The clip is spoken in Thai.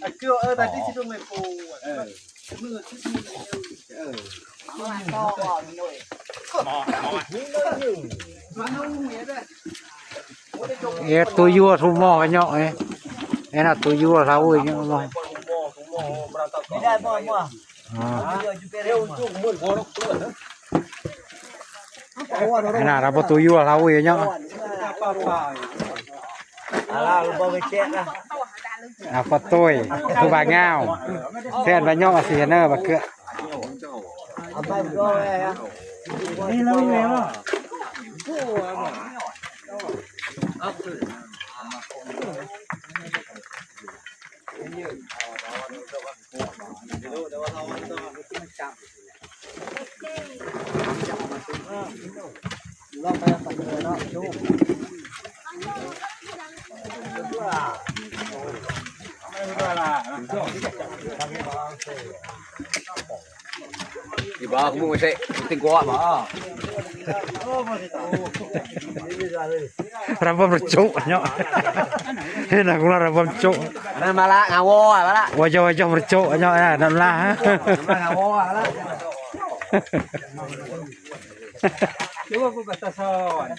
kêu tadi situ mepoมือที่มันก็ก่อนหน่อยมันนุ่มเงี้ยด้วยตัวยัวทุ่มหม้อกันเนาะไอ้น่ะตัวยัวเราเองเนาะไม่ได้บ่บ่ไอ้น่ะเราตัวยัวเราเองเนาะเราบ่ไปเช็ดนะปะตุ้ยคือบาเงาแทนบาเนาะเสียเนอร์บาเกลือเอาไปก็ไงอ่ะนี่เราไม่แล้วลองไปตัดเลยเนาะดูthì bà cũng mua xe tiền quá mà ระบบรจุเนาะเห็นนะกูระบบจุ nên mà la ngào wo à la ว่าจะรจุเนาะนั่นล่ะ ngào wo à la หรือว่ากูปัตตาซอน